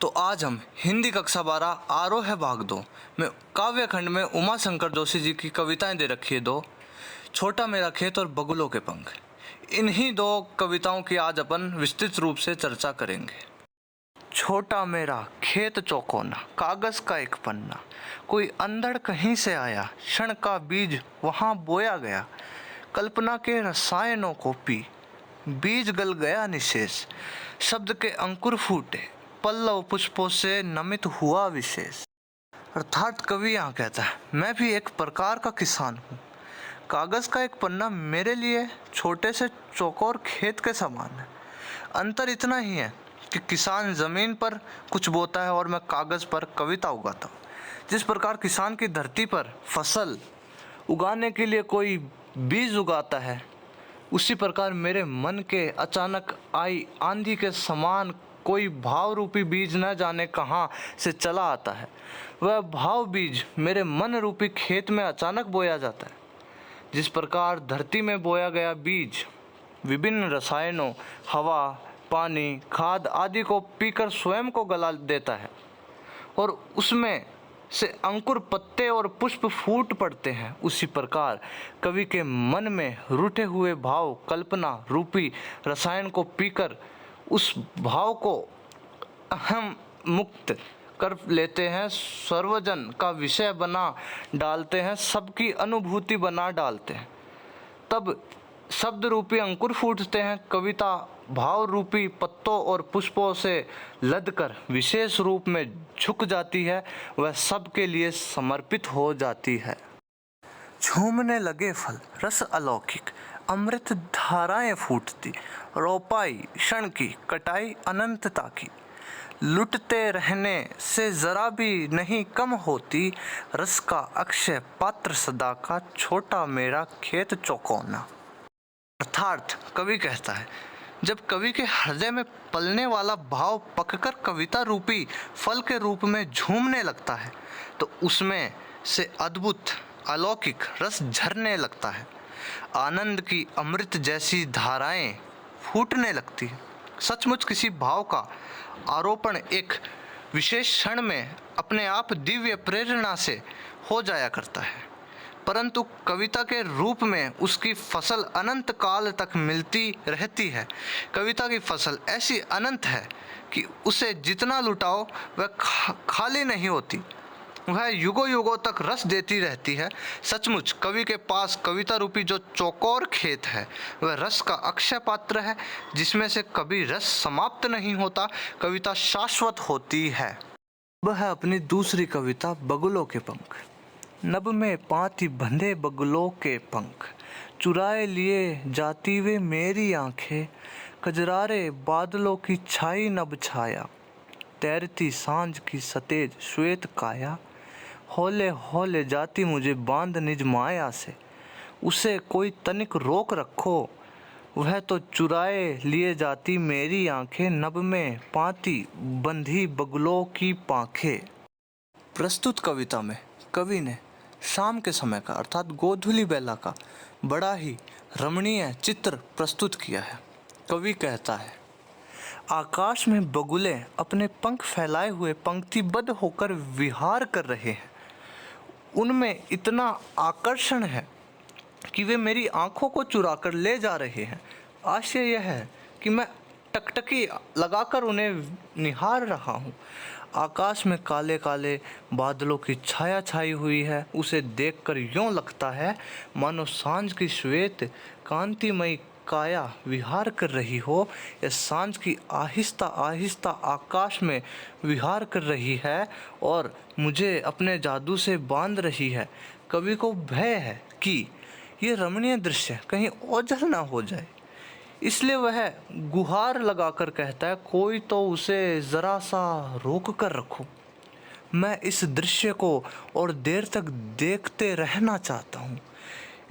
तो आज हम हिंदी कक्षा 12 आरोह है भाग 2 में काव्य खंड में उमा शंकर जोशी जी की कविताएं दे रखी है दो, छोटा मेरा खेत और बगुलों के पंख। इन्हीं दो कविताओं की आज अपन विस्तृत रूप से चर्चा करेंगे। छोटा मेरा खेत चौकोना, कागज का एक पन्ना, कोई अंधड़ कहीं से आया, क्षण का बीज वहाँ बोया गया, कल्पना के रसायनों को पी, बीज गल गया निशेष, शब्द के अंकुर फूटे, पल्लव पुष्पों से नमित हुआ विशेष। अर्थात कवि यहाँ कहता है, मैं भी एक प्रकार का किसान हूँ। कागज का एक पन्ना मेरे लिए छोटे से चौकोर खेत के समान है। अंतर इतना ही है कि किसान जमीन पर कुछ बोता है और मैं कागज पर कविता उगाता हूँ। जिस प्रकार किसान की धरती पर फसल उगाने के लिए कोई बीज उगाता है, उसी प्रकार मेरे मन के अचानक आई आंधी के समान कोई भाव रूपी बीज न जाने कहाँ से चला आता है। वह भाव बीज मेरे मन रूपी खेत में अचानक बोया जाता है। जिस प्रकार धरती में बोया गया बीज विभिन्न रसायनों, हवा, पानी, खाद आदि को पीकर स्वयं को गला देता है और उसमें से अंकुर, पत्ते और पुष्प फूट पड़ते हैं, उसी प्रकार कवि के मन में रूठे हुए भाव कल्पना रूपी रसायन को पीकर उस भाव को अहम मुक्त कर लेते हैं, सर्वजन का विषय बना डालते हैं, सबकी अनुभूति बना डालते हैं। तब शब्द रूपी अंकुर फूटते हैं, कविता भाव रूपी पत्तों और पुष्पों से लदकर विशेष रूप में झुक जाती है, वह सबके लिए समर्पित हो जाती है। झूमने लगे फल, रस अलौकिक, अमृत धाराएं फूटती, रोपाई क्षण की, कटाई अनंतता की, लुटते रहने से जरा भी नहीं कम होती, रस का अक्षय पात्र सदा का, छोटा मेरा खेत चौकोना। अर्थात कवि कहता है, जब कवि के हृदय में पलने वाला भाव पककर कविता रूपी फल के रूप में झूमने लगता है, तो उसमें से अद्भुत अलौकिक रस झरने लगता है, आनंद की अमृत जैसी धाराएं फूटने लगती है। सचमुच किसी भाव का आरोपण एक विशेष क्षण में अपने आप दिव्य प्रेरणा से हो जाया करता है, परंतु कविता के रूप में उसकी फसल अनंत काल तक मिलती रहती है। कविता की फसल ऐसी अनंत है कि उसे जितना लुटाओ वह खाली नहीं होती, वह युगों युगों तक रस देती रहती है। सचमुच कवि के पास कविता रूपी जो चौकोर खेत है, वह रस का अक्षय पात्र है, जिसमें से कभी रस समाप्त नहीं होता, कविता शाश्वत होती है। वह है अपनी दूसरी कविता बगुलों के पंख। नभ में पाती बंधे बगुलों के पंख, चुराए लिए जाती वे मेरी आंखें, कजरारे बादलों की छाई नभ छाया, तैरती सांझ की सतेज श्वेत काया, हौले हौले जाती मुझे बांध निज माया से, उसे कोई तनिक रोक रखो, वह तो चुराए लिए जाती मेरी आंखें, नभ में पाती बंधी बगुलों की पांखें। प्रस्तुत कविता में कवि ने शाम के समय का अर्थात गोधूली बेला का बड़ा ही रमणीय चित्र प्रस्तुत किया है। कवि कहता है, आकाश में बगुले अपने पंख फैलाए हुए पंक्तिबद्ध होकर विहार कर रहे हैं। उनमें इतना आकर्षण है कि वे मेरी आंखों को चुरा कर ले जा रहे हैं। आशय यह है कि मैं टकटकी लगाकर उन्हें निहार रहा हूँ। आकाश में काले काले बादलों की छाया छाई हुई है, उसे देखकर यूँ लगता है मानो सांझ की श्वेत कांतिमयी काया विहार कर रही हो, या सांझ की आहिस्ता आहिस्ता आकाश में विहार कर रही है और मुझे अपने जादू से बांध रही है। कवि को भय है कि ये रमणीय दृश्य कहीं ओझल ना हो जाए, इसलिए वह गुहार लगाकर कहता है, कोई तो उसे ज़रा सा रोक कर रखो। मैं इस दृश्य को और देर तक देखते रहना चाहता हूँ।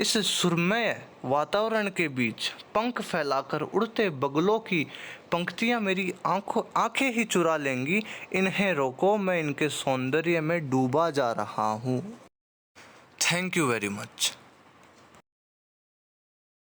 इस सुरमय वातावरण के बीच पंख फैलाकर उड़ते बगुलों की पंक्तियाँ मेरी आंखें ही चुरा लेंगी। इन्हें रोको, मैं इनके सौंदर्य में डूबा जा रहा हूँ। Thank you very much.